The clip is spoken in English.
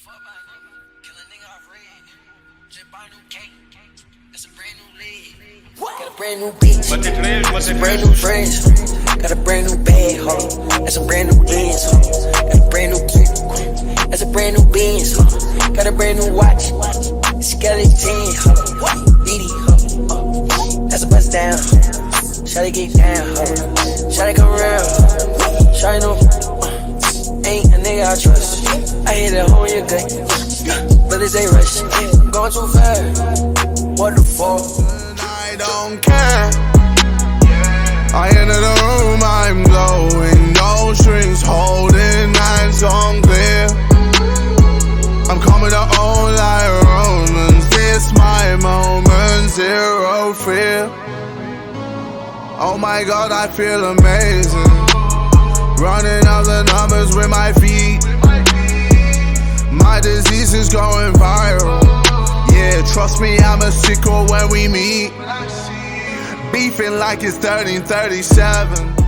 fuck by a nigga. Kill a nigga off red. Just buy a new cake. That's a brand new leg. Got a brand new bitch. Some brand new friends. Got a brand new bag, ho. That's some brand new ends, ho. Got a brand new key. That's a brand new Benz, ho. Got a brand new watch. Skeleton, ho. BD, ho. That's a bust down. Shawty get down, ho. Shawty come around. Shawty know. Ain't a nigga I trust. I hit a hole in your gut. Bullets ain't rush. Going too fast. What the fuck? I don't care. I enter the room, I'm glowing. No strings holding, hands on clear. I'm coming to own like Romans. This my moment, zero fear. Oh my God, I feel amazing. Running up the numbers with my feet. My disease is going viral. Yeah, trust me, I'm a sicko when we meet. Beefing like it's 1337.